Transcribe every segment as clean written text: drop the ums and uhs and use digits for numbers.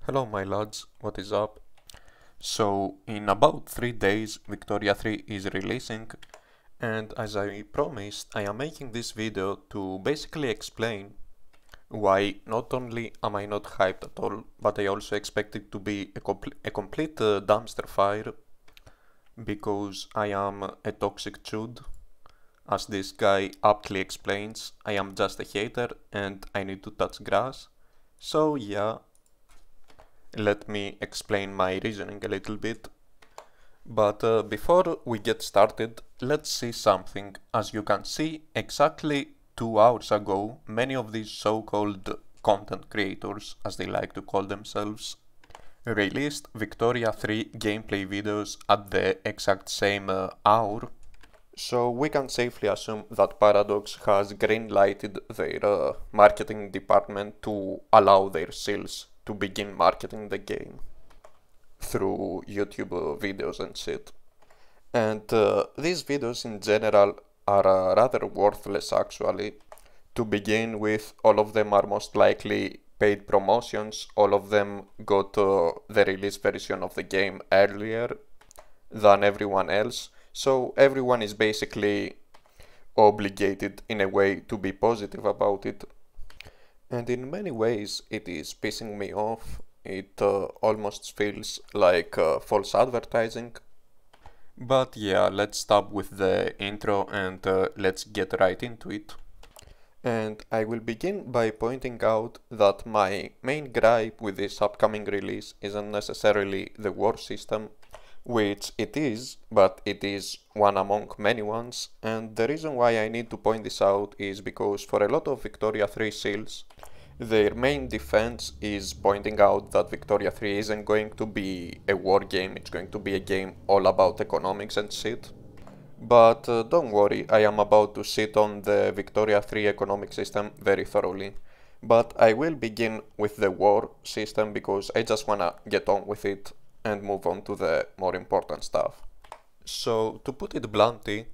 Hello my lads, what is up? So in about 3 days Victoria 3 is releasing, and as I promised I am making this video to basically explain why not only am I not hyped at all, but I also expect it to be a complete dumpster fire, because I am a toxic chud. As this guy aptly explains, I am just a hater and I need to touch grass. So yeah, let me explain my reasoning a little bit. But before we get started, let's see something. As you can see, exactly 2 hours ago, many of these so-called content creators, as they like to call themselves, released Victoria 3 gameplay videos at the exact same hour. So we can safely assume that Paradox has green-lighted their marketing department to allow their sales to begin marketing the game through YouTube videos and shit. And these videos in general are rather worthless actually. To begin with, all of them are most likely paid promotions. All of them got the release version of the game earlier than everyone else. So everyone is basically obligated in a way to be positive about it. And in many ways it is pissing me off. It almost feels like false advertising. But yeah, let's stop with the intro and let's get right into it. And I will begin by pointing out that my main gripe with this upcoming release isn't necessarily the war system, which it is, but it is one among many ones, and the reason why I need to point this out is because for a lot of Victoria 3 sales, their main defense is pointing out that Victoria 3 isn't going to be a war game, it's going to be a game all about economics and shit. But don't worry, I am about to sit on the Victoria 3 economic system very thoroughly. But I will begin with the war system because I just wanna get on with it and move on to the more important stuff. So, to put it bluntly,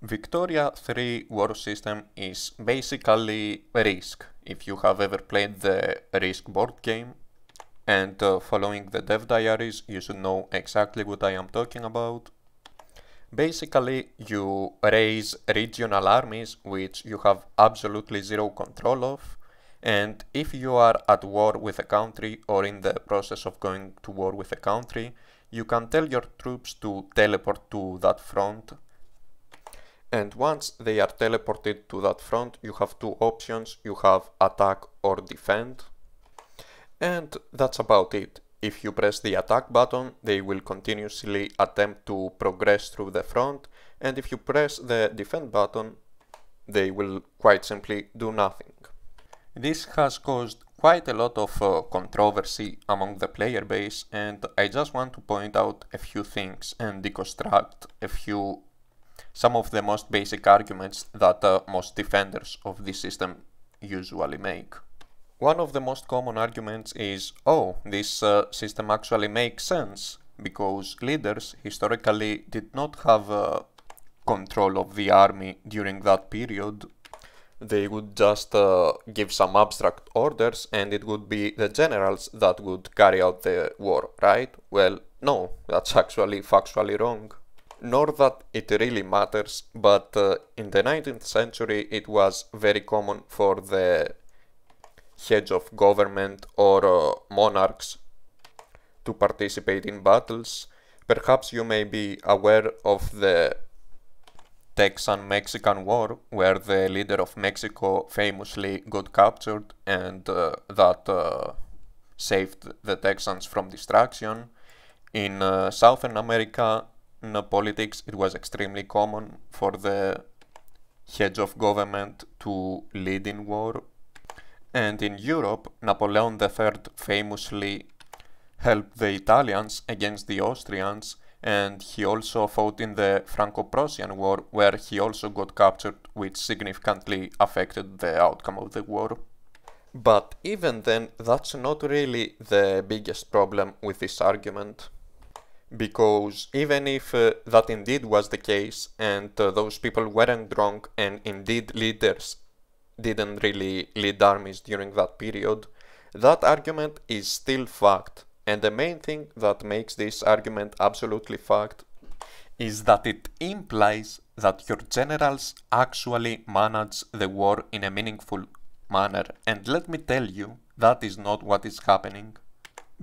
Victoria 3 war system is basically Risk, if you have ever played the Risk board game. And following the dev diaries, you should know exactly what I am talking about. Basically, you raise regional armies which you have absolutely zero control of, and if you are at war with a country or in the process of going to war with a country, you can tell your troops to teleport to that front. And once they are teleported to that front, you have two options. You have attack or defend. And that's about it. If you press the attack button, they will continuously attempt to progress through the front. And if you press the defend button, they will quite simply do nothing. This has caused quite a lot of controversy among the player base, and I just want to point out a few things and deconstruct some of the most basic arguments that most defenders of this system usually make. One of the most common arguments is, oh, this system actually makes sense, because leaders historically did not have control of the army during that period. They would just give some abstract orders and it would be the generals that would carry out the war, right? Well, no, that's actually factually wrong. Nor that it really matters, but in the 19th century it was very common for the heads of government or monarchs to participate in battles. Perhaps you may be aware of the Texan-Mexican War, where the leader of Mexico famously got captured and that saved the Texans from destruction. In Southern America, in politics, it was extremely common for the heads of government to lead in war. And in Europe, Napoleon III famously helped the Italians against the Austrians, and he also fought in the Franco-Prussian War, where he also got captured, which significantly affected the outcome of the war. But even then, that's not really the biggest problem with this argument. Because even if that indeed was the case, and those people weren't wrong, and indeed leaders didn't really lead armies during that period, that argument is still fucked. And the main thing that makes this argument absolutely fucked is that it implies that your generals actually manage the war in a meaningful manner. And let me tell you, that is not what is happening.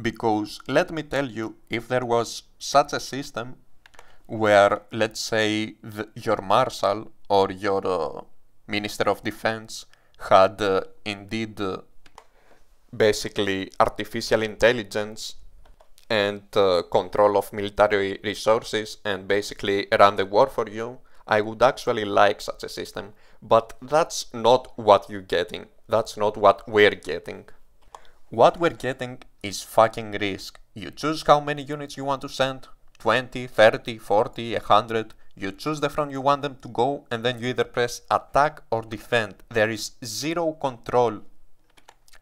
Because let me tell you, if there was such a system where, let's say, your marshal or your minister of defense had indeed basically artificial intelligence and control of military resources and basically run the war for you, I would actually like such a system. But that's not what you're getting. That's not what we're getting. What we're getting is fucking risk. You choose how many units you want to send, 20, 30, 40, 100. You choose the front you want them to go, and then you either press attack or defend. There is zero control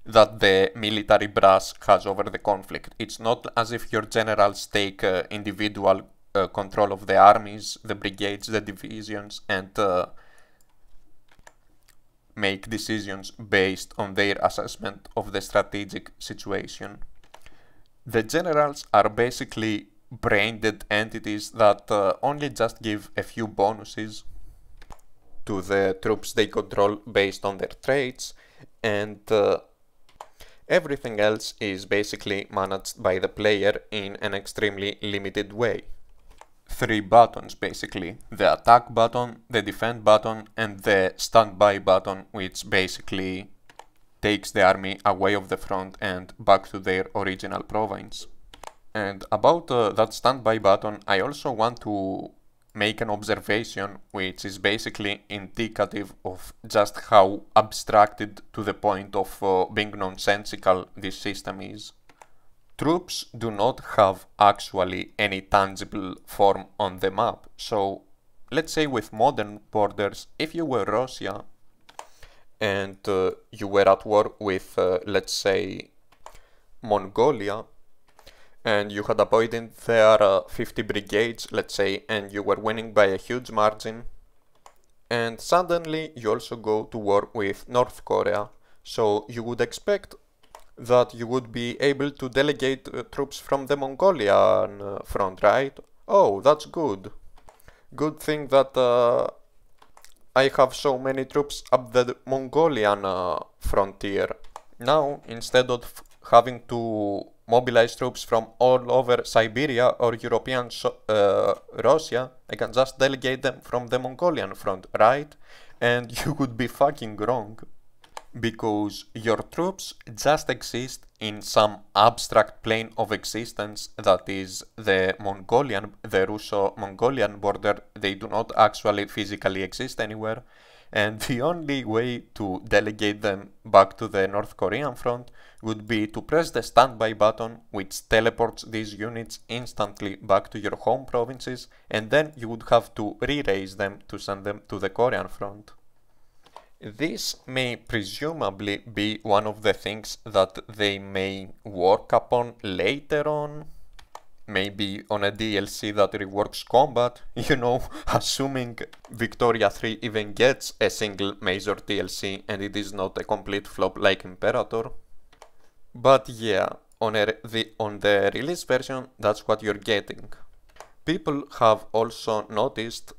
that the military brass has over the conflict. It's not as if your generals take individual control of the armies, the brigades, the divisions, and make decisions based on their assessment of the strategic situation. The generals are basically brain-dead entities that only just give a few bonuses to the troops they control based on their traits, and everything else is basically managed by the player in an extremely limited way. 3 buttons basically: the attack button, the defend button, and the standby button, which basically takes the army away of the front and back to their original province. And about that standby button, I also want to make an observation which is basically indicative of just how abstracted to the point of being nonsensical this system is. Troops do not have actually any tangible form on the map. So let's say with modern borders, if you were Russia and you were at war with, let's say, Mongolia, and you had appointed their 50 brigades, let's say, and you were winning by a huge margin, and suddenly you also go to war with North Korea, so you would expect that you would be able to delegate troops from the Mongolian front, right? Oh, that's good. Good thing that I have so many troops up the Mongolian frontier. Now, instead of having to mobilize troops from all over Siberia or European Russia, I can just delegate them from the Mongolian front, right? And you would be fucking wrong. Because your troops just exist in some abstract plane of existence that is the Russo-Mongolian border. They do not actually physically exist anywhere, and the only way to delegate them back to the North Korean front would be to press the standby button, which teleports these units instantly back to your home provinces, and then you would have to re-raise them to send them to the Korean front. This may presumably be one of the things that they may work upon later on, maybe on a DLC that reworks combat, you know, assuming Victoria 3 even gets a single major DLC and it is not a complete flop like Imperator. But yeah, on the release version, that's what you're getting. People have also noticed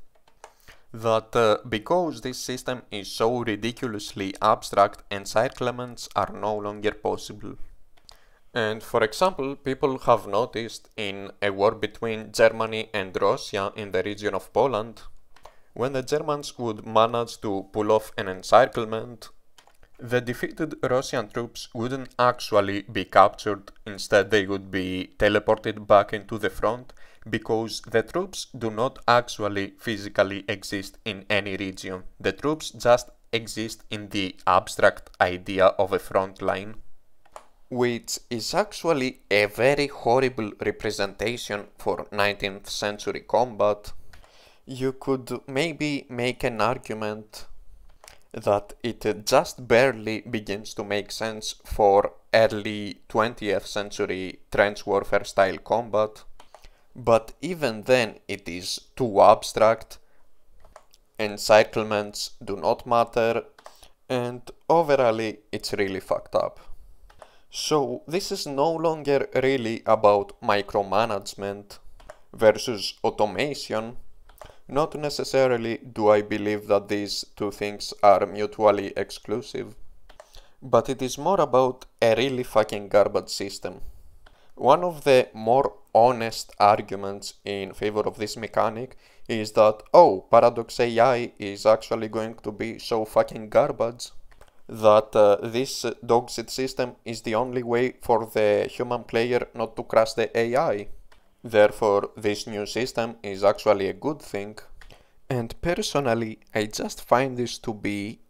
that because this system is so ridiculously abstract, encirclements are no longer possible. And for example, people have noticed in a war between Germany and Russia in the region of Poland, when the Germans would manage to pull off an encirclement, the defeated Russian troops wouldn't actually be captured, instead they would be teleported back into the front, because the troops do not actually physically exist in any region. The troops just exist in the abstract idea of a front line, which is actually a very horrible representation for 19th century combat. You could maybe make an argument that it just barely begins to make sense for early 20th century trench warfare style combat. But even then it is too abstract, encirclements do not matter, and overall it's really fucked up. So this is no longer really about micromanagement versus automation. Not necessarily do I believe that these two things are mutually exclusive, but it is more about a really fucking garbage system. One of the more honest arguments in favor of this mechanic is that, oh, Paradox AI is actually going to be so fucking garbage that this dogshit system is the only way for the human player not to crush the AI. Therefore, this new system is actually a good thing. And personally, I just find this to be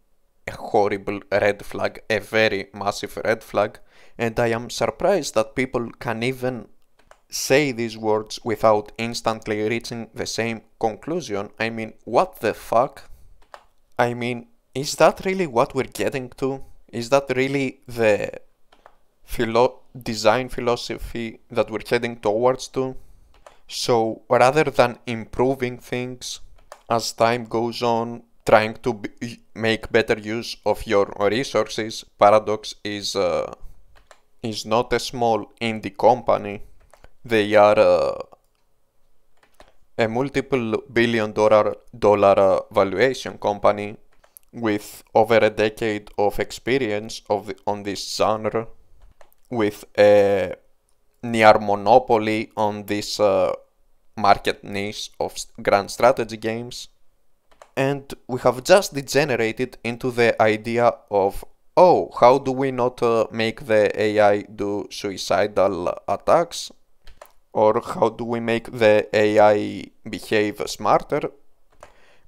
a horrible red flag, a very massive red flag, and I am surprised that people can even say these words without instantly reaching the same conclusion. I mean, what the fuck? I mean, is that really what we're getting to? Is that really the design philosophy that we're heading towards to? So, rather than improving things as time goes on, trying to make better use of your resources, Paradox is not a small indie company. They are a multiple billion dollar valuation company with over a decade of experience on this genre, with a near monopoly on this market niche of grand strategy games. And we have just degenerated into the idea of, oh, how do we not make the AI do suicidal attacks? Or how do we make the AI behave smarter?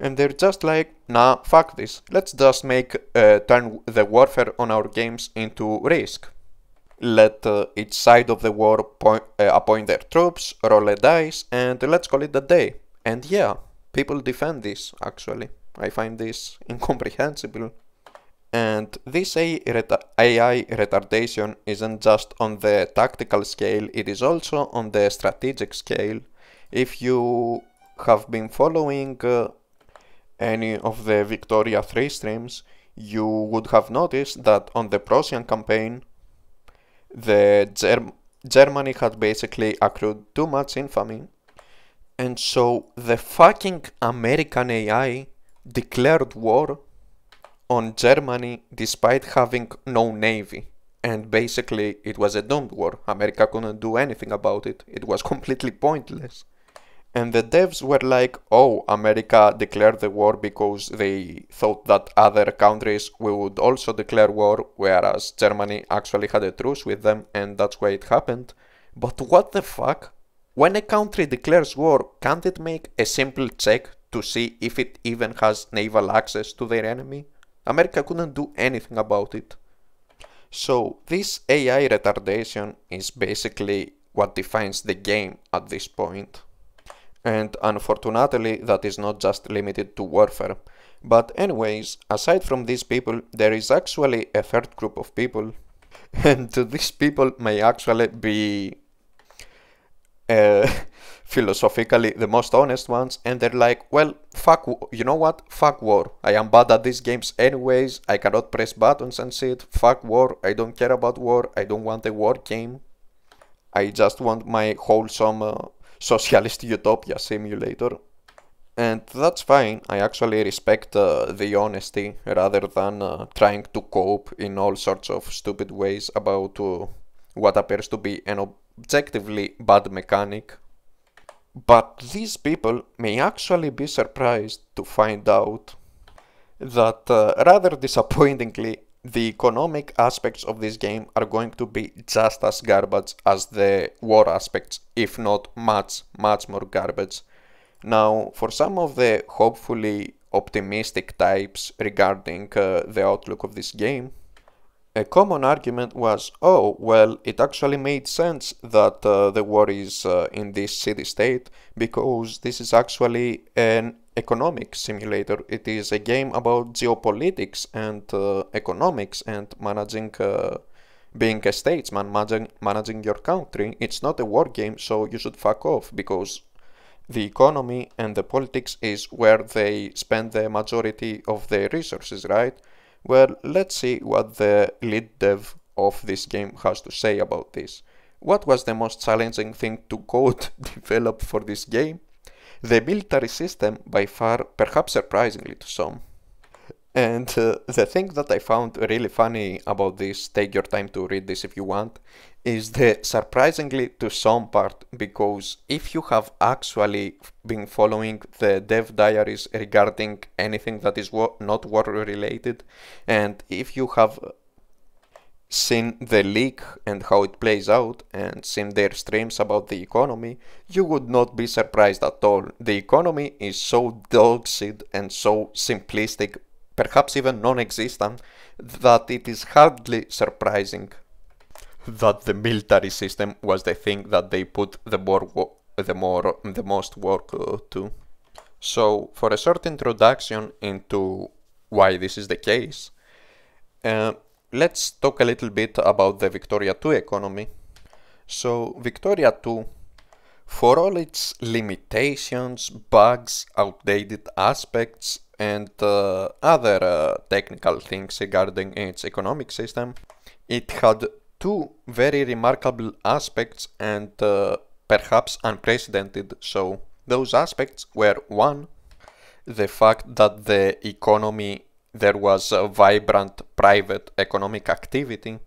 And they're just like, nah, fuck this. Let's just turn the warfare on our games into Risk. Let each side of the war appoint their troops, roll a dice, and let's call it a day. And yeah, people defend this, actually. I find this incomprehensible. And this AI retardation isn't just on the tactical scale, it is also on the strategic scale. If you have been following any of the Victoria 3 streams, you would have noticed that on the Prussian campaign, Germany had basically accrued too much infamy. And so the fucking American AI declared war on Germany despite having no navy. And basically it was a doomed war. America couldn't do anything about it. It was completely pointless. And the devs were like, oh, America declared the war because they thought that other countries would also declare war, whereas Germany actually had a truce with them, and that's why it happened. But what the fuck? When a country declares war, can't it make a simple check to see if it even has naval access to their enemy? America couldn't do anything about it. So this AI retardation is basically what defines the game at this point. And unfortunately, that is not just limited to warfare. But anyways, aside from these people, there is actually a third group of people. And these people may actually be philosophically the most honest ones. And they're like, well, fuck, you know what? Fuck war. I am bad at these games anyways. I cannot press buttons and shit. Fuck war. I don't care about war. I don't want a war game. I just want my wholesome Socialist utopia simulator. And that's fine. I actually respect the honesty rather than trying to cope in all sorts of stupid ways about what appears to be an objectively bad mechanic. But these people may actually be surprised to find out that rather disappointingly, the economic aspects of this game are going to be just as garbage as the war aspects, if not much more garbage. Now, for some of the hopefully optimistic types regarding the outlook of this game, a common argument was, oh, well, it actually made sense that the war is in this city-state because this is actually an economic simulator. It is a game about geopolitics and economics and managing, being a statesman, managing your country. It's not a war game, so you should fuck off because the economy and the politics is where they spend the majority of their resources, right? Well, let's see what the lead dev of this game has to say about this. What was the most challenging thing to code develop for this game? The military system, by far, perhaps surprisingly to some. And the thing that I found really funny about this, take your time to read this if you want, is the surprisingly to some part, because if you have actually been following the dev diaries regarding anything that is not war related, and if you have seen the leak and how it plays out and seen their streams about the economy, you would not be surprised at all. The economy is so dog-shit and so simplistic, perhaps even non-existent, that it is hardly surprising that the military system was the thing that they put the most work to. So, for a short introduction into why this is the case, let's talk a little bit about the Victoria 2 economy. So, Victoria 2, for all its limitations, bugs, outdated aspects, and other technical things regarding its economic system, it had two very remarkable aspects and perhaps unprecedented. So, those aspects were: one, the fact that the economy, there was a vibrant private economic activity,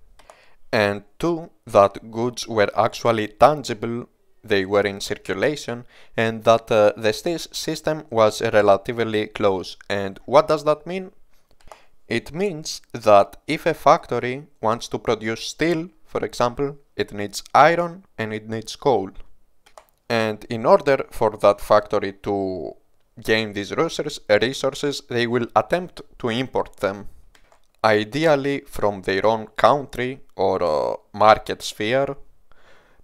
and two, that goods were actually tangible, they were in circulation, and that the system was relatively close. And what does that mean? It means that if a factory wants to produce steel, for example, it needs iron and it needs coal. And in order for that factory to gain these resources, they will attempt to import them, ideally from their own country or market sphere.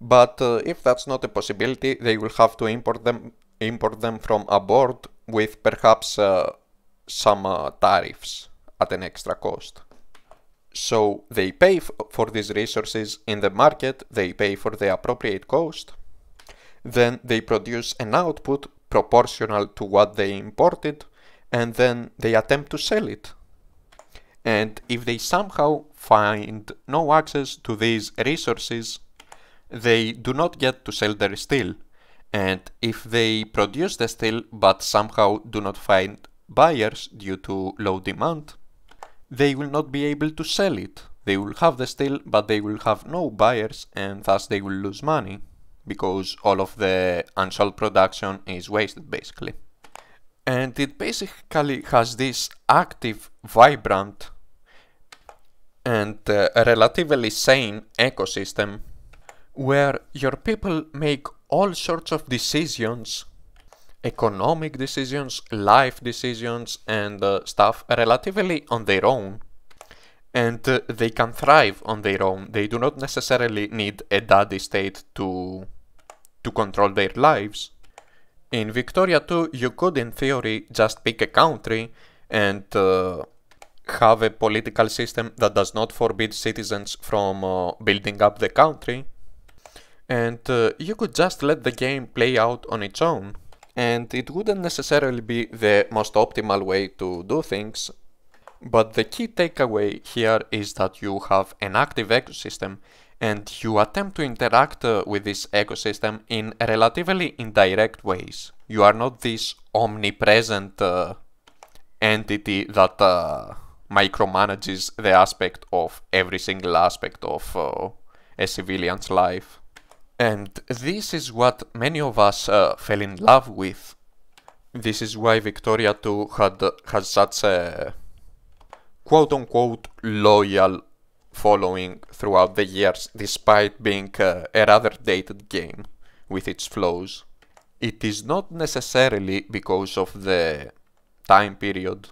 But if that's not a possibility, they will have to import them from abroad with perhaps some tariffs at an extra cost. So they pay for these resources in the market, they pay for the appropriate cost, then they produce an output proportional to what they imported, and then they attempt to sell it. And if they somehow find no access to these resources, they do not get to sell their steel. And if they produce the steel but somehow do not find buyers due to low demand, they will not be able to sell it. They will have the steel, but they will have no buyers, and thus they will lose money, because all of the unsold production is wasted, basically. And it basically has this active, vibrant, and relatively sane ecosystem where your people make all sorts of decisions, economic decisions, life decisions, and stuff relatively on their own. And they can thrive on their own. They do not necessarily need a daddy state to control their lives. In Victoria 2, you could in theory just pick a country and have a political system that does not forbid citizens from building up the country. And you could just let the game play out on its own. And it wouldn't necessarily be the most optimal way to do things. But the key takeaway here is that you have an active ecosystem and you attempt to interact with this ecosystem in relatively indirect ways. You are not this omnipresent entity that micromanages the aspect of every single aspect of a civilian's life. And this is what many of us fell in love with. This is why Victoria 2 has such a quote-unquote loyal following throughout the years, despite being a rather dated game with its flaws. It is not necessarily because of the time period,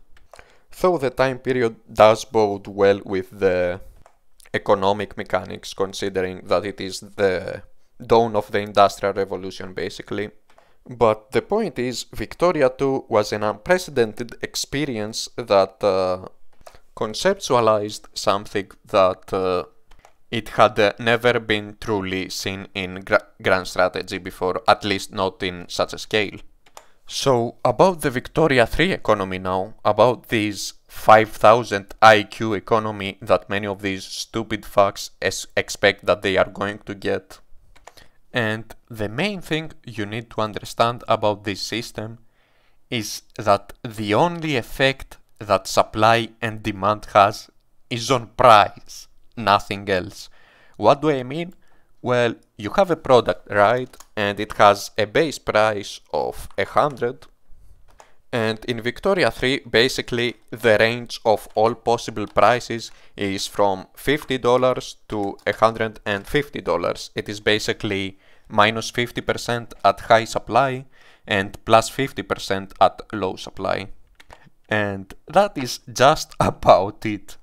though the time period does bode well with the economic mechanics, considering that it is the dawn of the Industrial Revolution, basically. But the point is, Victoria 2 was an unprecedented experience that conceptualized something that it had never been truly seen in grand strategy before, at least not in such a scale. So, about the Victoria 3 economy now, about these 5,000 IQ economy that many of these stupid fucks expect that they are going to get. And the main thing you need to understand about this system is that the only effect that supply and demand has is on price, nothing else. What do I mean? Well, you have a product, right? And it has a base price of 100. And in Victoria 3, basically the range of all possible prices is from $50 to $150. It is basically minus 50% at high supply and plus 50% at low supply. And that is just about it.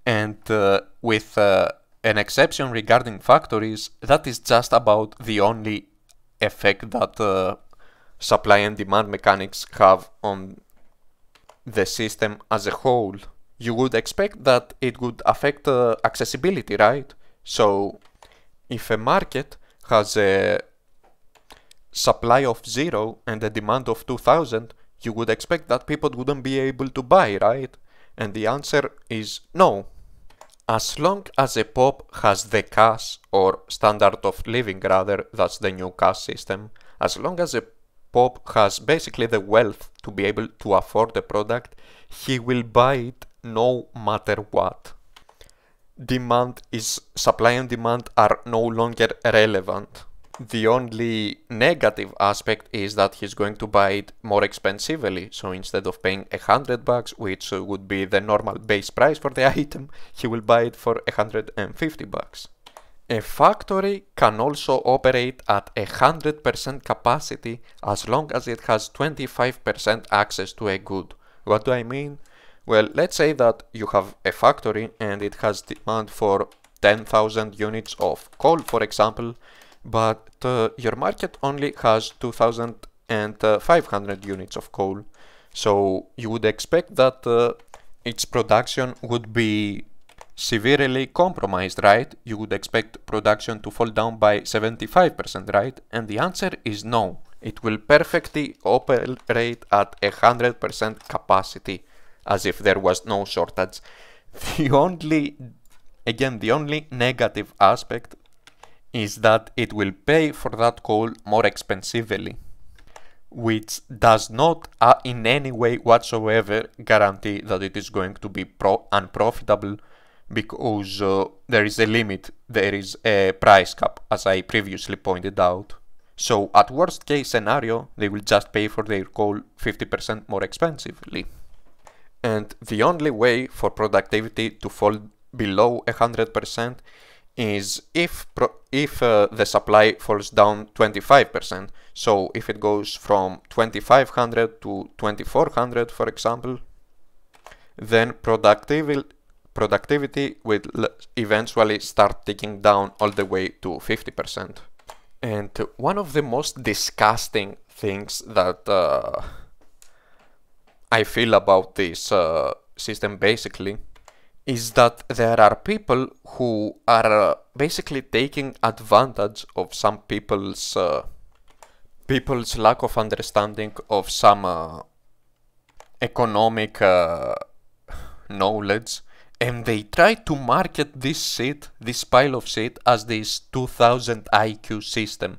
And with an exception regarding factories, that is just about the only effect that supply and demand mechanics have on the system as a whole. You would expect that it would affect accessibility, right? So if a market has a supply of 0 and a demand of 2000, you would expect that people wouldn't be able to buy, right? And the answer is no. As long as a pop has the cash, or standard of living rather, that's the new cash system, as long as a pop has basically the wealth to be able to afford the product, he will buy it no matter what. Supply and demand are no longer relevant. The only negative aspect is that he's going to buy it more expensively. So instead of paying $100, which would be the normal base price for the item, he will buy it for $150. A factory can also operate at 100% capacity as long as it has 25% access to a good. What do I mean? Well, let's say that you have a factory and it has demand for 10,000 units of coal, for example, but your market only has 2,500 units of coal. So you would expect that its production would be severely compromised, right? You would expect production to fall down by 75%, right? And the answer is no. It will perfectly operate at 100% capacity, as if there was no shortage. The only negative aspect is that it will pay for that coal more expensively, which does not in any way whatsoever guarantee that it is going to be unprofitable, because there is a limit, there is a price cap, as I previously pointed out. So at worst case scenario, they will just pay for their coal 50% more expensively. And the only way for productivity to fall below 100% is if the supply falls down 25%. So if it goes from 2500 to 2400, for example, then productivity will eventually start ticking down all the way to 50%. And one of the most disgusting things that I feel about this system basically is that there are people who are basically taking advantage of some people's lack of understanding of some economic knowledge, and they try to market this pile of shit, as this 2000 IQ system.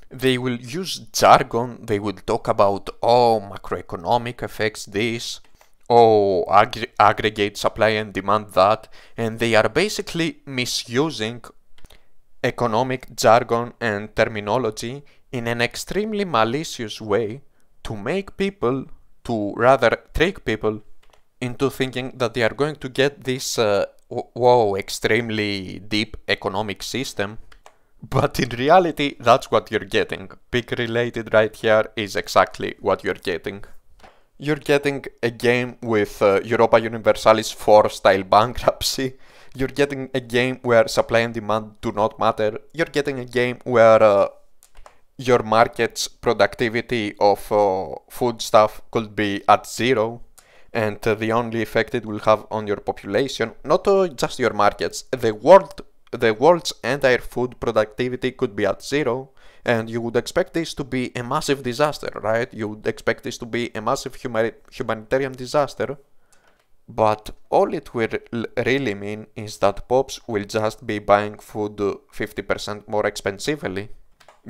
They will use jargon, they will talk about, oh, macroeconomic effects this, oh, aggregate supply and demand that, and they are basically misusing economic jargon and terminology in an extremely malicious way to make people, to rather trick people into thinking that they are going to get this extremely deep economic system. But in reality, that's what you're getting. Peak related right here is exactly what you're getting. You're getting a game with Europa Universalis 4 style bankruptcy. You're getting a game where supply and demand do not matter. You're getting a game where your market's productivity of food stuff could be at 0. And the only effect it will have on your population, not just your markets, the world's entire food productivity could be at 0, and you would expect this to be a massive disaster, right? You would expect this to be a massive humanitarian disaster. But all it will really mean is that POPs will just be buying food 50% more expensively,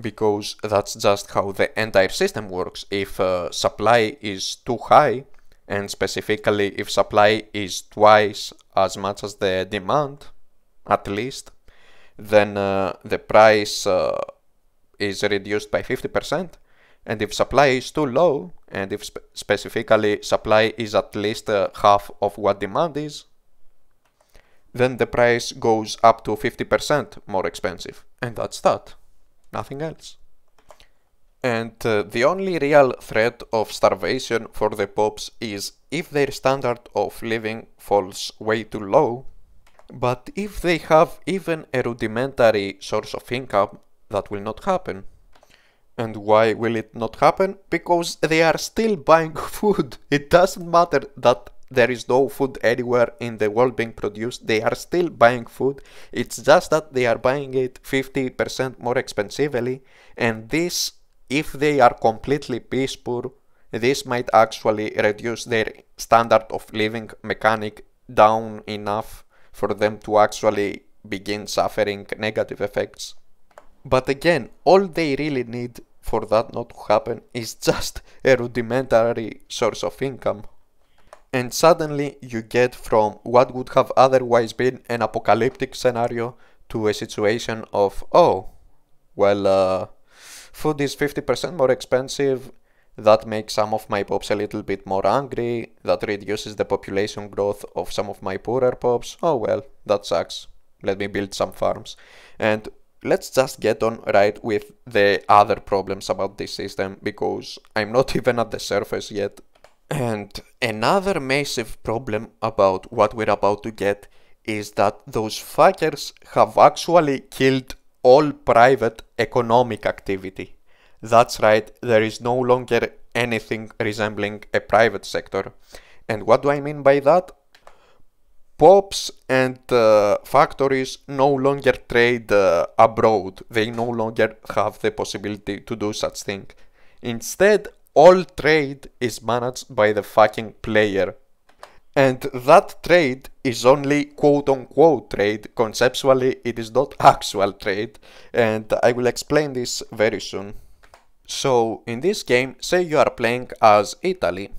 because that's just how the entire system works. If supply is too high, and specifically if supply is twice as much as the demand, at least, then the price is reduced by 50%. And if supply is too low, and if specifically supply is at least half of what demand is, then the price goes up to 50% more expensive. And that's that. Nothing else. And the only real threat of starvation for the POPs is if their standard of living falls way too low. But if they have even a rudimentary source of income, that will not happen. And why will it not happen? Because they are still buying food. It doesn't matter that there is no food anywhere in the world being produced. They are still buying food. It's just that they are buying it 50% more expensively. And this, if they are completely piss poor, this might actually reduce their standard of living mechanic down enough for them to actually begin suffering negative effects. But again, all they really need for that not to happen is just a rudimentary source of income. And suddenly you get from what would have otherwise been an apocalyptic scenario to a situation of, oh, well, food is 50% more expensive, that makes some of my POPs a little bit more angry, that reduces the population growth of some of my poorer POPs, oh well, that sucks, let me build some farms. And let's just get on right with the other problems about this system, because I'm not even at the surface yet. And another massive problem about what we're about to get is that those fuckers have actually killed all private economic activity. That's right, there is no longer anything resembling a private sector. And what do I mean by that? POPs and factories no longer trade abroad. They no longer have the possibility to do such thing. Instead, all trade is managed by the fucking player. And that trade is only quote-unquote trade. Conceptually, it is not actual trade. And I will explain this very soon. So, in this game, say you are playing as Italy,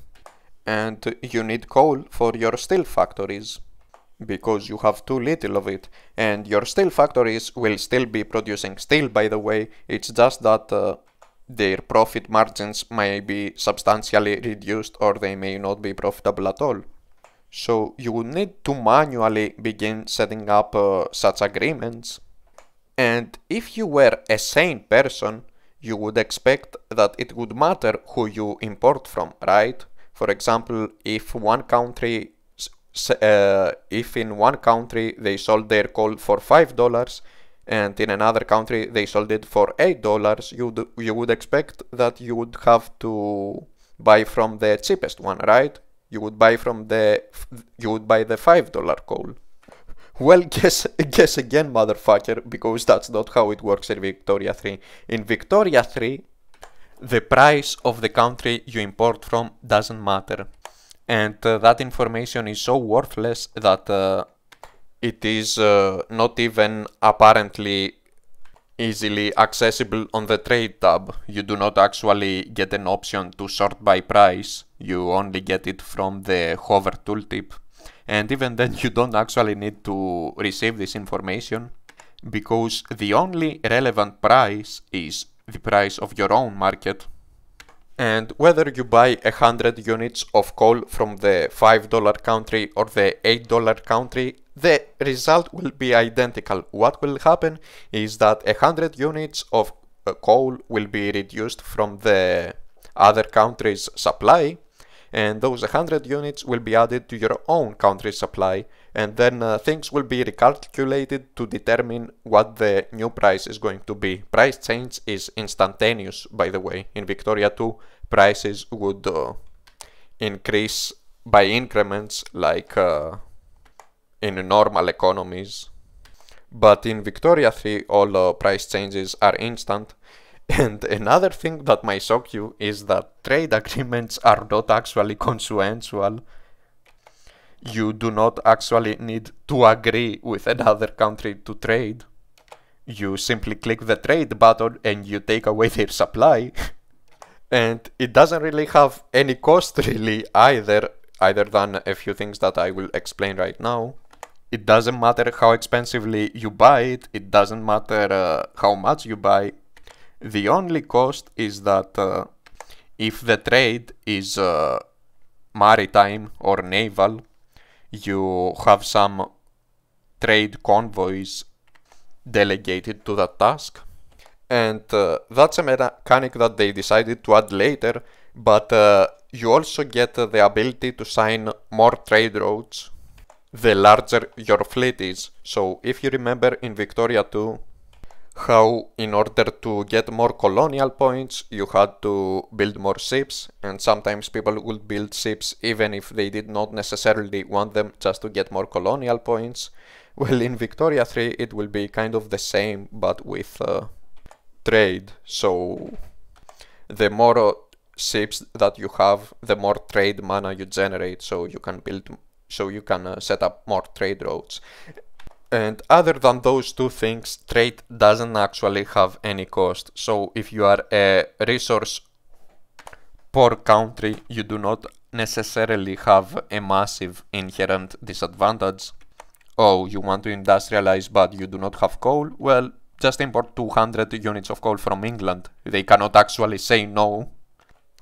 and you need coal for your steel factories, because you have too little of it, and your steel factories will still be producing steel, by the way. It's just that their profit margins may be substantially reduced, or they may not be profitable at all. So you would need to manually begin setting up such agreements. And if you were a sane person, you would expect that it would matter who you import from, right? For example, if in one country they sold their coal for $5 and in another country they sold it for $8, you would expect that you would have to buy from the cheapest one, right? You would buy the $5 coal. Well, guess again, motherfucker, because that's not how it works in Victoria 3. In Victoria 3, the price of the country you import from doesn't matter. And that information is so worthless that it is not even apparently easily accessible on the trade tab. You do not actually get an option to sort by price. You only get it from the hover tooltip. And even then you don't actually need to receive this information, because the only relevant price is the price of your own market. And whether you buy 100 units of coal from the $5 country or the $8 country, the result will be identical. What will happen is that 100 units of coal will be reduced from the other country's supply, and those 100 units will be added to your own country's supply, and then things will be recalculated to determine what the new price is going to be. Price change is instantaneous, by the way. In Victoria 2, prices would increase by increments like in normal economies. But in Victoria 3, all price changes are instant. And another thing that might shock you is that trade agreements are not actually consensual. You do not actually need to agree with another country to trade. You simply click the trade button and you take away their supply. And it doesn't really have any cost really either than a few things that I will explain right now. It doesn't matter how expensively you buy it, it doesn't matter how much you buy. The only cost is that if the trade is maritime or naval, you have some trade convoys delegated to that task. And that's a mechanic that they decided to add later, but you also get the ability to sign more trade routes the larger your fleet is. So if you remember in Victoria 2, how in order to get more colonial points you had to build more ships, and sometimes people would build ships even if they did not necessarily want them, just to get more colonial points. Well, in Victoria 3 it will be kind of the same, but with trade. So the more ships that you have, the more trade mana you generate, so you can set up more trade routes. And other than those two things, trade doesn't actually have any cost. So if you are a resource poor country, you do not necessarily have a massive inherent disadvantage. Oh, you want to industrialize but you do not have coal? Well, just import 200 units of coal from England. They cannot actually say no.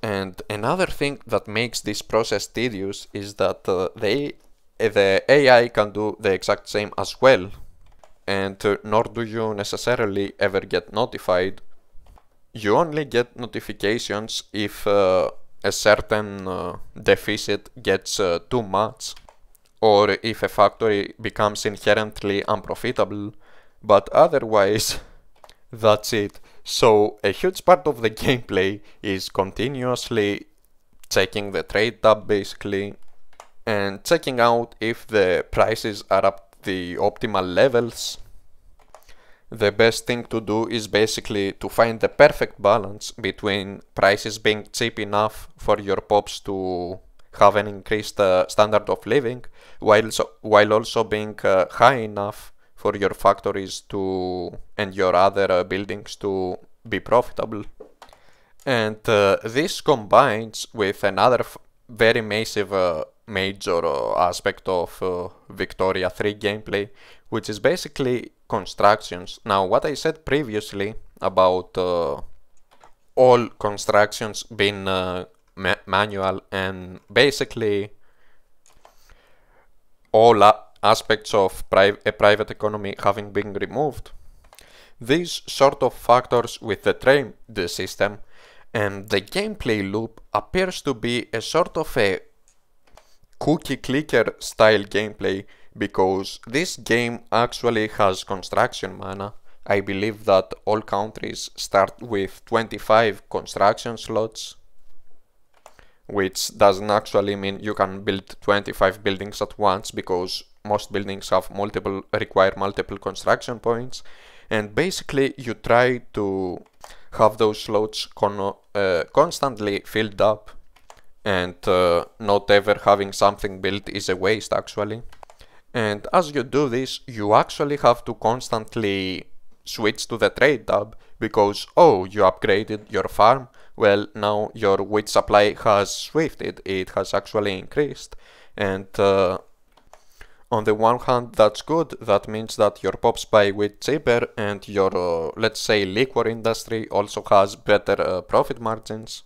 And another thing that makes this process tedious is that the AI can do the exact same as well, and nor do you necessarily ever get notified. You only get notifications if a certain deficit gets too much, or if a factory becomes inherently unprofitable, but otherwise that's it. So a huge part of the gameplay is continuously checking the trade tab basically, and checking out if the prices are at the optimal levels. The best thing to do is basically to find the perfect balance between prices being cheap enough for your pops to have an increased standard of living, while also being high enough for your factories and your other buildings to be profitable. And this combines with another very massive major aspect of Victoria 3 gameplay, which is basically constructions. Now, what I said previously about all constructions being manual, and basically all aspects of a private economy having been removed, these sort of factors with the trade system and the gameplay loop appears to be a sort of a cookie clicker style gameplay, because this game actually has construction mana. I believe that all countries start with 25 construction slots, which doesn't actually mean you can build 25 buildings at once, because most buildings require multiple construction points, and basically you try to have those slots constantly filled up, and not ever having something built is a waste actually. And as you do this, you actually have to constantly switch to the trade tab, because oh, you upgraded your farm, well, now your wheat supply has swifted, it has actually increased, and on the one hand that's good, that means that your pops buy wheat cheaper, and your let's say liquor industry also has better profit margins.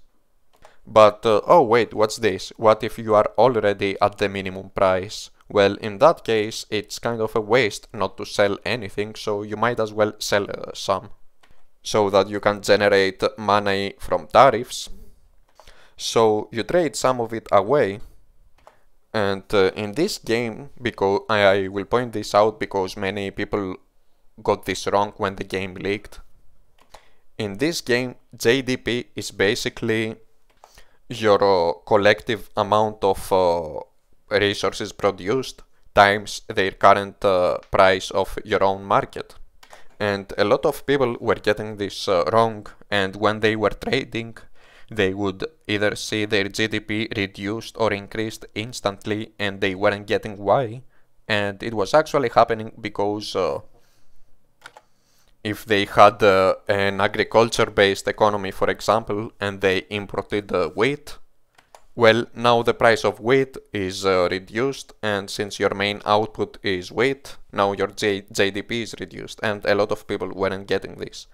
But oh wait, what's this? What if you are already at the minimum price? Well, in that case it's kind of a waste not to sell anything, so you might as well sell some, so that you can generate money from tariffs. So you trade some of it away. And in this game, because I will point this out because many people got this wrong when the game leaked. In this game, GDP is basically your collective amount of resources produced times their current price of your own market. And a lot of people were getting this wrong, and when they were trading, they would either see their GDP reduced or increased instantly, and they weren't getting why. And it was actually happening because if they had an agriculture-based economy, for example, and they imported wheat, well, now the price of wheat is reduced, and since your main output is wheat, now your GDP is reduced, and a lot of people weren't getting this.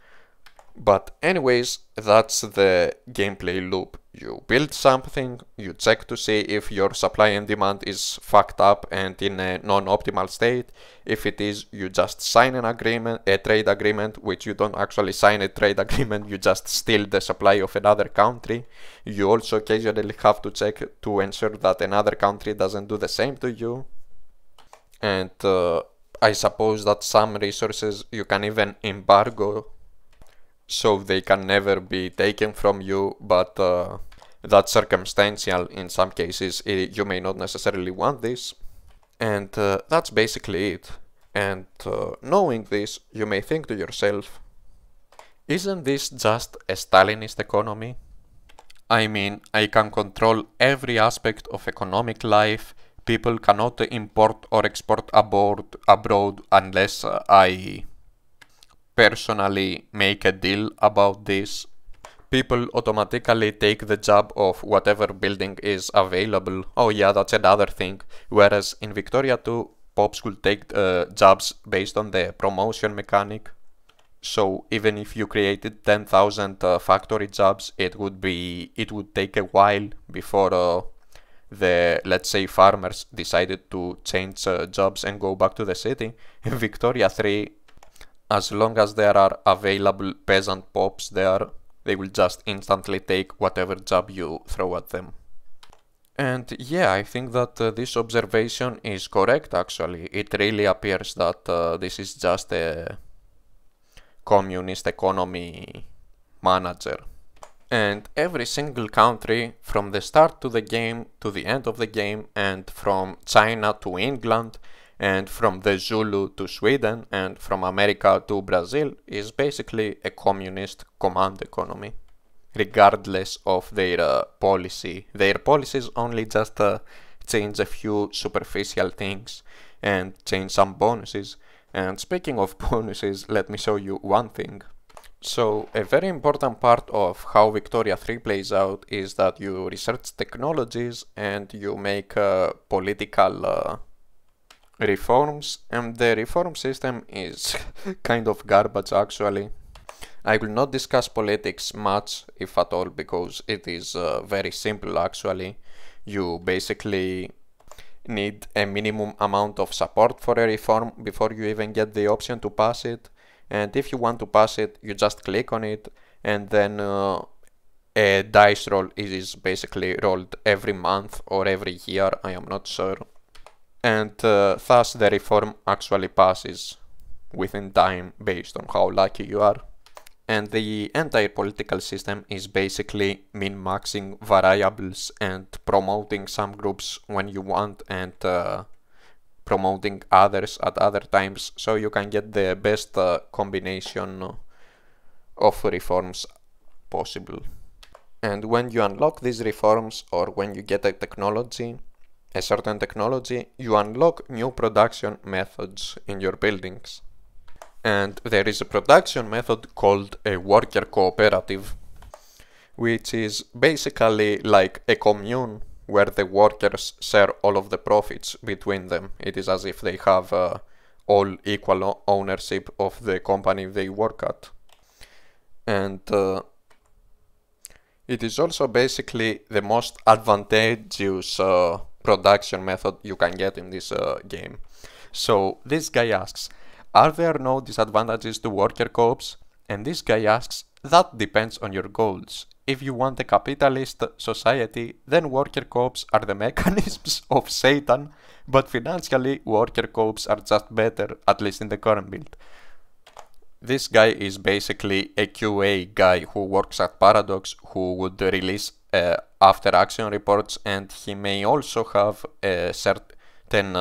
But anyways, that's the gameplay loop. You build something, you check to see if your supply and demand is fucked up and in a non-optimal state. If it is, you just sign an agreement, a trade agreement, which you don't actually sign a trade agreement, you just steal the supply of another country. You also occasionally have to check to ensure that another country doesn't do the same to you. And I suppose that some resources you can even embargo, so they can never be taken from you, but that's circumstantial. In some cases you may not necessarily want this, and that's basically it. And knowing this, you may think to yourself, isn't this just a Stalinist economy? I mean, I can control every aspect of economic life. People cannot import or export abroad unless I personally make a deal about this. People automatically take the job of whatever building is available. Oh yeah, that's another thing. Whereas in Victoria 2, pops will take jobs based on the promotion mechanic. So even if you created 10,000 factory jobs, it would take a while before the, let's say, farmers decided to change jobs and go back to the city. In Victoria 3, as long as there are available peasant pops there, they will just instantly take whatever job you throw at them. And yeah, I think that this observation is correct actually. It really appears that this is just a communist economy manager. And every single country, from the start to the game to the end of the game, and from China to England, and from the Zulu to Sweden, and from America to Brazil, is basically a communist command economy, regardless of their policy. Their policies only just change a few superficial things and change some bonuses. And speaking of bonuses, let me show you one thing. So a very important part of how Victoria 3 plays out is that you research technologies and you make political reforms, and the reform system is kind of garbage actually. I will not discuss politics much, if at all, because it is very simple actually. You basically need a minimum amount of support for a reform before you even get the option to pass it, and if you want to pass it, you just click on it, and then a dice roll is basically rolled every month or every year, I am not sure. And thus the reform actually passes within time based on how lucky you are. And the entire political system is basically min-maxing variables and promoting some groups when you want, and promoting others at other times, so you can get the best combination of reforms possible. And when you unlock these reforms, or when you get a certain technology, you unlock new production methods in your buildings. And there is a production method called a worker cooperative, which is basically like a commune where the workers share all of the profits between them. It is as if they have all equal ownership of the company they work at. And it is also basically the most advantageous production method you can get in this game. So this guy asks, are there no disadvantages to worker co-ops? And this guy asks, that depends on your goals. If you want a capitalist society, then worker co-ops are the mechanisms of Satan, but financially worker co-ops are just better, at least in the current build. This guy is basically a QA guy who works at Paradox, who would release after action reports, and he may also have a certain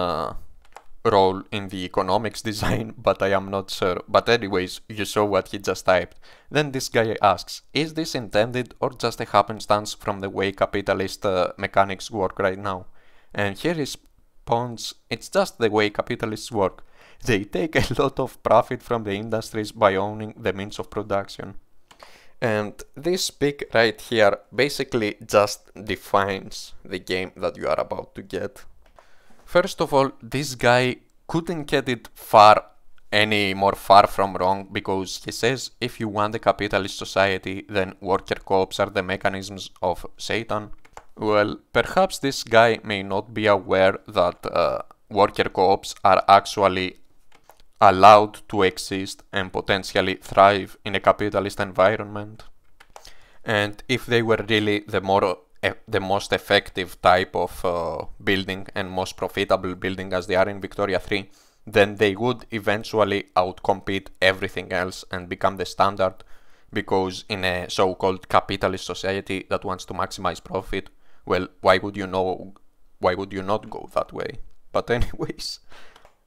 role in the economics design, but I am not sure. But anyways, you saw what he just typed. Then this guy asks, is this intended or just a happenstance from the way capitalist mechanics work right now? And he responds, it's just the way capitalists work. They take a lot of profit from the industries by owning the means of production. And this pic right here basically just defines the game that you are about to get. First of all, this guy couldn't get it any more far from wrong, because he says if you want a capitalist society, then worker co-ops are the mechanisms of Satan. Well, perhaps this guy may not be aware that worker co-ops are actually allowed to exist and potentially thrive in a capitalist environment. And if they were really the most effective type of building and most profitable building as they are in Victoria 3, then they would eventually outcompete everything else and become the standard, because in a so-called capitalist society that wants to maximize profit, well, why would you not go that way? But anyways,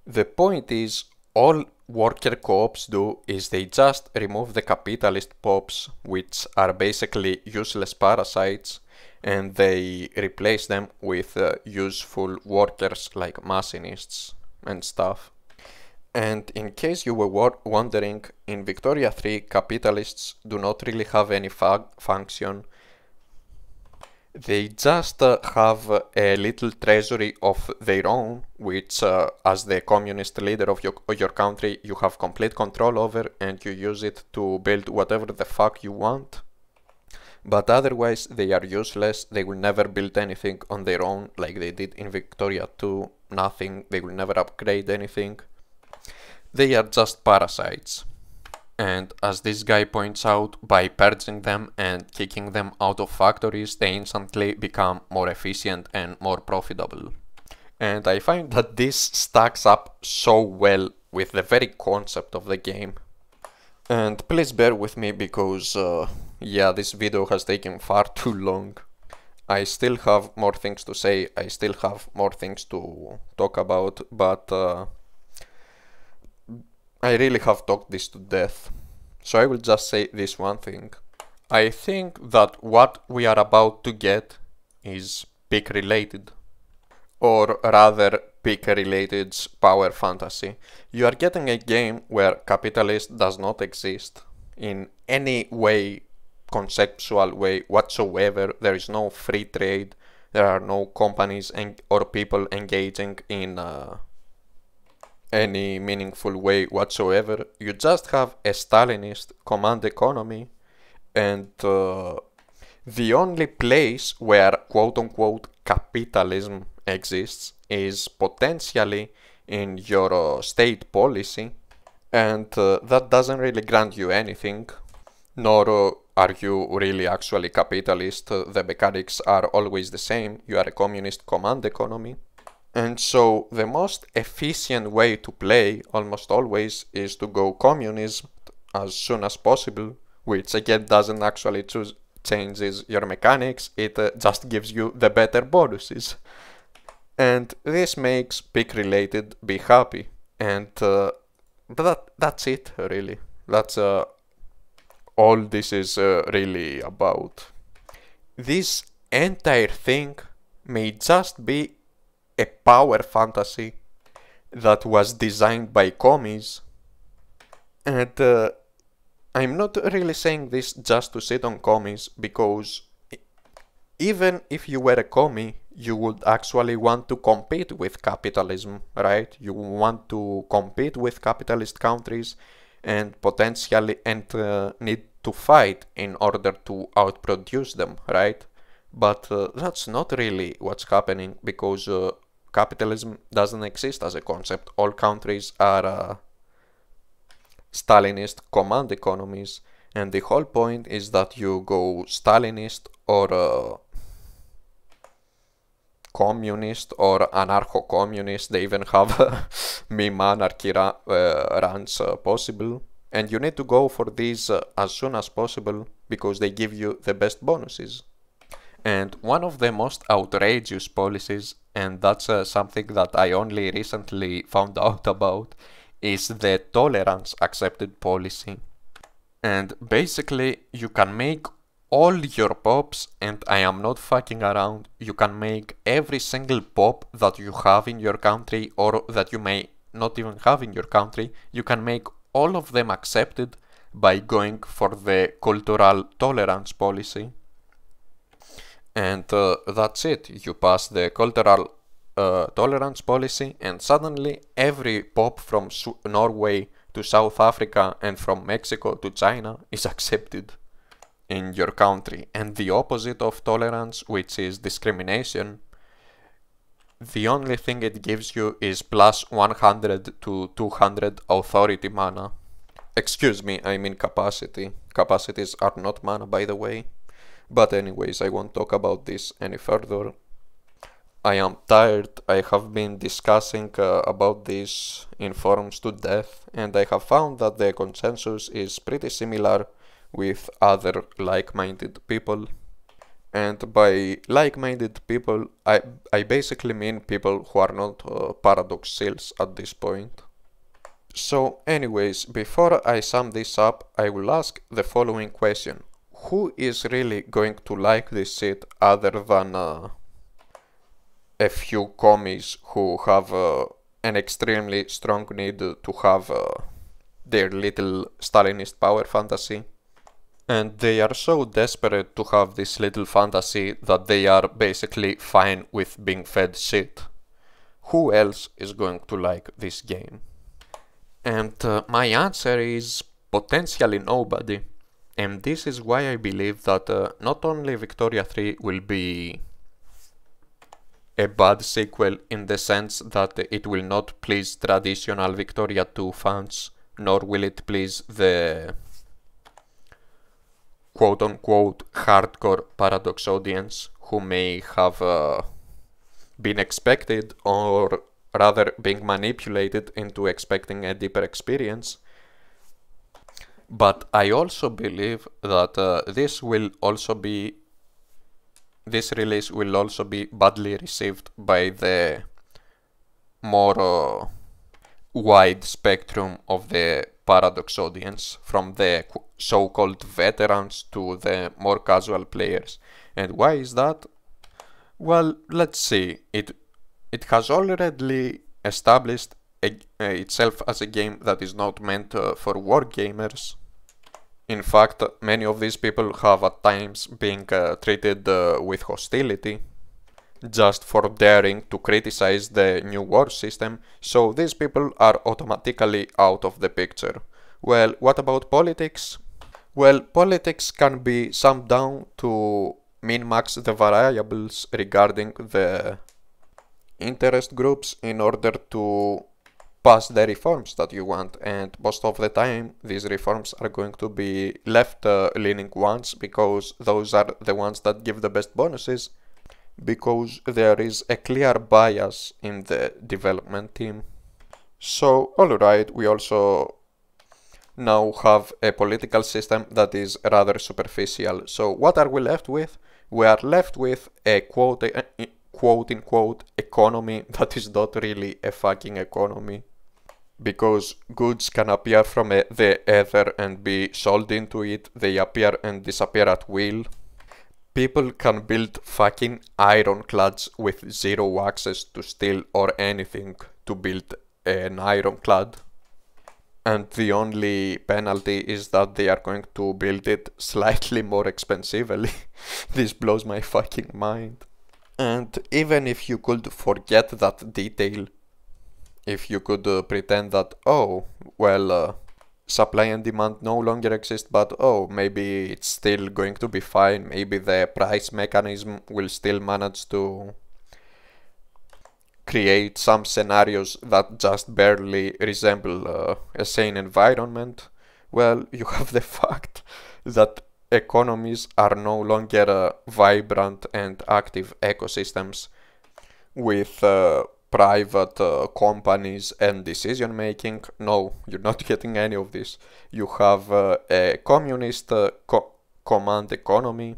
the point is, all worker co-ops do is they just remove the capitalist pops, which are basically useless parasites, and they replace them with useful workers like machinists and stuff. And in case you were wondering, in Victoria 3 capitalists do not really have any function. They just have a little treasury of their own, which as the communist leader of your country you have complete control over, and you use it to build whatever the fuck you want. But otherwise they are useless. They will never build anything on their own like they did in Victoria 2, nothing. They will never upgrade anything. They are just parasites. And as this guy points out, by purging them and kicking them out of factories, they instantly become more efficient and more profitable. And I find that this stacks up so well with the very concept of the game. And please bear with me because, yeah, this video has taken far too long. I still have more things to say, I still have more things to talk about, but I really have talked this to death. So I will just say this one thing. I think that what we are about to get is peak related. Or rather, peak related's power fantasy. You are getting a game where capitalism does not exist in any way, conceptual way whatsoever. There is no free trade. There are no companies or people engaging in any meaningful way whatsoever. You just have a Stalinist command economy, and the only place where quote-unquote capitalism exists is potentially in your state policy, and that doesn't really grant you anything, nor are you really actually capitalist. The mechanics are always the same. You are a communist command economy. And so the most efficient way to play almost always is to go communism as soon as possible, which again doesn't actually changes your mechanics, it just gives you the better bonuses. And this makes peak related be happy. And that's it really. That's all this is really about. This entire thing may just be a power fantasy that was designed by commies, and I'm not really saying this just to sit on commies, because even if you were a commie, you would actually want to compete with capitalism, right? You want to compete with capitalist countries and potentially need to fight in order to outproduce them, right? But that's not really what's happening, because capitalism doesn't exist as a concept. All countries are Stalinist command economies, and the whole point is that you go Stalinist or communist or anarcho-communist. They even have meme anarchy runs possible, and you need to go for these as soon as possible because they give you the best bonuses. And one of the most outrageous policies, and that's something that I only recently found out about, is the tolerance accepted policy. And basically, you can make all your pops, and I am not fucking around, you can make every single pop that you have in your country or that you may not even have in your country, you can make all of them accepted by going for the cultural tolerance policy. And that's it. You pass the cultural tolerance policy, and suddenly every pop from Norway to South Africa and from Mexico to China is accepted in your country. And the opposite of tolerance, which is discrimination, the only thing it gives you is plus 100 to 200 authority mana. Excuse me, I mean capacity. Capacities are not mana, by the way. But anyways, I won't talk about this any further. I am tired. I have been discussing about this in forums to death, and I have found that the consensus is pretty similar with other like-minded people. And by like-minded people, I basically mean people who are not paradox seals at this point. So anyways, before I sum this up, I will ask the following question. Who is really going to like this shit other than a few commies who have an extremely strong need to have their little Stalinist power fantasy? And they are so desperate to have this little fantasy that they are basically fine with being fed shit. Who else is going to like this game? And my answer is potentially nobody. And this is why I believe that not only Victoria 3 will be a bad sequel in the sense that it will not please traditional Victoria 2 fans, nor will it please the quote-unquote hardcore Paradox audience who may have been expected, or rather being manipulated into expecting a deeper experience. But I also believe that this release will also be badly received by the more wide spectrum of the Paradox audience, from the so-called veterans to the more casual players. And why is that? Well, let's see. It has already established itself as a game that is not meant for wargamers. In fact, many of these people have at times been treated with hostility just for daring to criticize the new war system, so these people are automatically out of the picture. Well, what about politics? Well, politics can be summed down to min-max the variables regarding the interest groups in order to pass the reforms that you want, and most of the time these reforms are going to be left-leaning ones, because those are the ones that give the best bonuses, because there is a clear bias in the development team. So, alright, we also now have a political system that is rather superficial. So what are we left with? We are left with a quote-unquote economy that is not really a fucking economy, because goods can appear from the ether and be sold into it. They appear and disappear at will. People can build fucking ironclads with zero access to steel or anything to build an ironclad. And the only penalty is that they are going to build it slightly more expensively. This blows my fucking mind. And even if you could forget that detail, if you could pretend that, oh, well, supply and demand no longer exist, but oh, maybe it's still going to be fine, maybe the price mechanism will still manage to create some scenarios that just barely resemble a sane environment. Well, you have the fact that economies are no longer vibrant and active ecosystems with private companies and decision making. No, you're not getting any of this. You have a communist command economy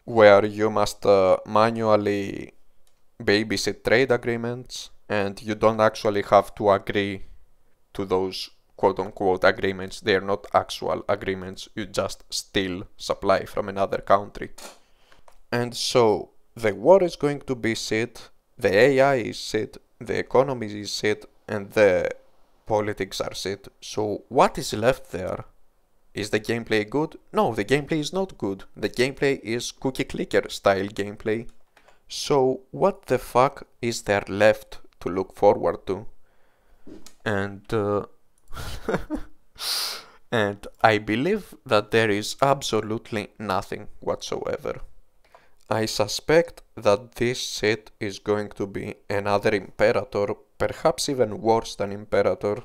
where you must manually babysit trade agreements, and you don't actually have to agree to those quote-unquote agreements. They are not actual agreements, you just steal supply from another country. And so the war is going to be shit, the AI is shit, the economy is shit, and the politics are shit. So what is left there? Is the gameplay good? No, the gameplay is not good. The gameplay is cookie clicker style gameplay. So what the fuck is there left to look forward to? And and I believe that there is absolutely nothing whatsoever. I suspect that this shit is going to be another Imperator, perhaps even worse than Imperator.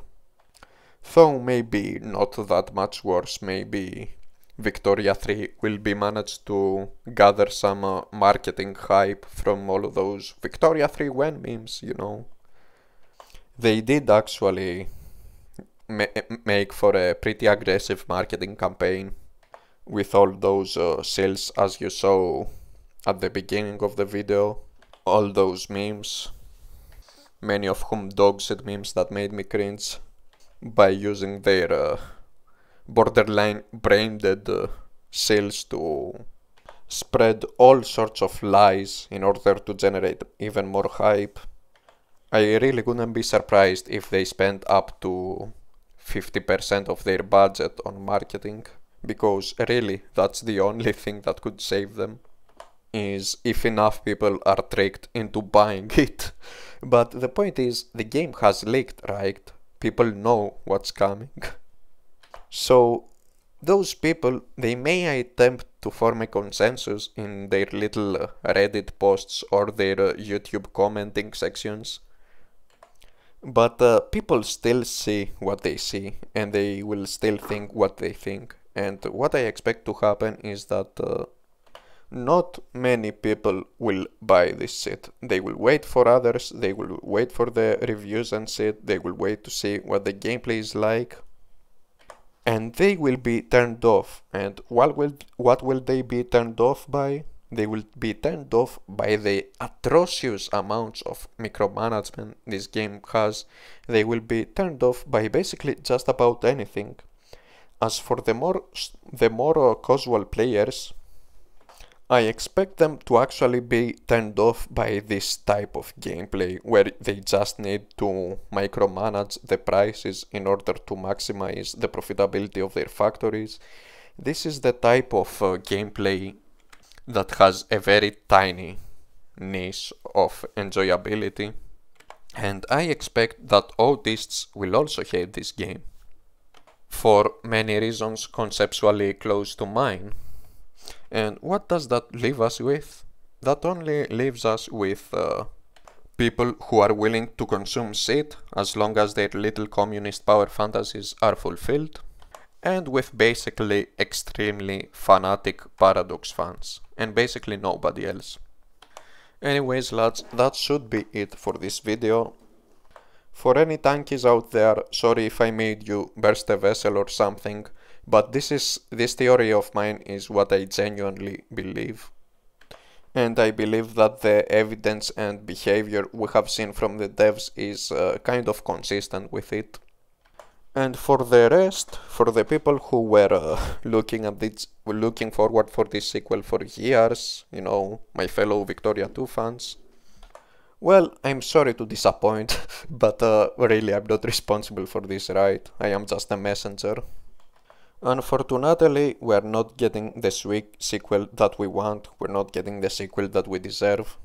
Though maybe not that much worse, maybe Victoria 3 will be managed to gather some marketing hype from all of those Victoria 3 when memes, you know. They did actually make for a pretty aggressive marketing campaign with all those sales as you saw at the beginning of the video, all those memes, many of whom dog-shit memes that made me cringe, by using their borderline brain-dead sales to spread all sorts of lies in order to generate even more hype. I really wouldn't be surprised if they spent up to 50% of their budget on marketing, because really that's the only thing that could save them, is if enough people are tricked into buying it. But the point is, the game has leaked, right? People know what's coming. So those people, they may attempt to form a consensus in their little Reddit posts or their YouTube commenting sections, but people still see what they see, and they will still think what they think. And what I expect to happen is that not many people will buy this shit. They will wait for others, they will wait for the reviews and shit, they will wait to see what the gameplay is like, and they will be turned off. And what will they be turned off by? They will be turned off by the atrocious amounts of micromanagement this game has. They will be turned off by basically just about anything. As for the more casual players, I expect them to actually be turned off by this type of gameplay, where they just need to micromanage the prices in order to maximize the profitability of their factories. This is the type of gameplay that has a very tiny niche of enjoyability, and I expect that autists will also hate this game, for many reasons conceptually close to mine. And what does that leave us with? That only leaves us with people who are willing to consume shit as long as their little communist power fantasies are fulfilled, and with basically extremely fanatic Paradox fans, and basically nobody else. Anyways lads, that should be it for this video. For any tankies out there, sorry if I made you burst a vessel or something, but this theory of mine is what I genuinely believe. And I believe that the evidence and behavior we have seen from the devs is kind of consistent with it. And for the rest, for the people who were looking forward for this sequel for years, you know, my fellow Victoria 2 fans, well, I'm sorry to disappoint, but really I'm not responsible for this, right? I am just a messenger. Unfortunately, we're not getting the sequel that we want, we're not getting the sequel that we deserve.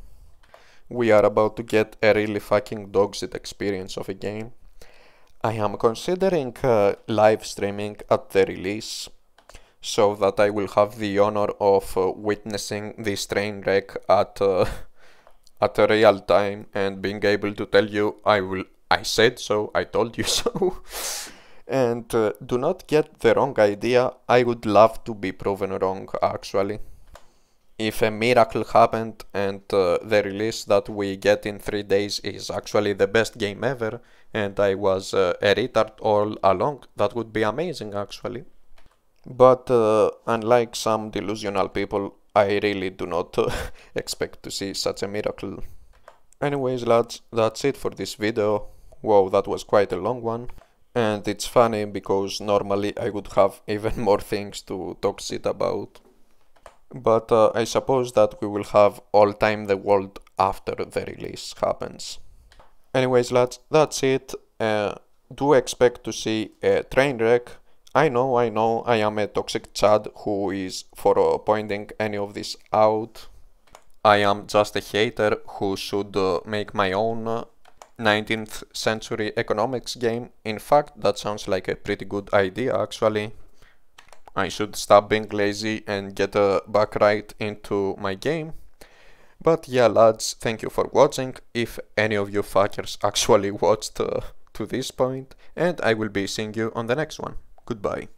We are about to get a really fucking dogshit experience of a game. I am considering live streaming at the release, so that I will have the honor of witnessing this train wreck at a real time and being able to tell you I said so, I told you so. And do not get the wrong idea, I would love to be proven wrong actually. If a miracle happened and the release that we get in 3 days is actually the best game ever, and I was a retard all along, that would be amazing actually. But unlike some delusional people, I really do not expect to see such a miracle. Anyways lads, that's it for this video. Wow, that was quite a long one. And it's funny because normally I would have even more things to talk shit about. But I suppose that we will have all time the world after the release happens. Anyways lads, that's it. Do expect to see a train wreck. I know, I am a toxic Chad who is for pointing any of this out. I am just a hater who should make my own 19th century economics game. In fact, that sounds like a pretty good idea actually. I should stop being lazy and get back right into my game. But yeah lads, thank you for watching, if any of you fuckers actually watched to this point, and I will be seeing you on the next one. Goodbye.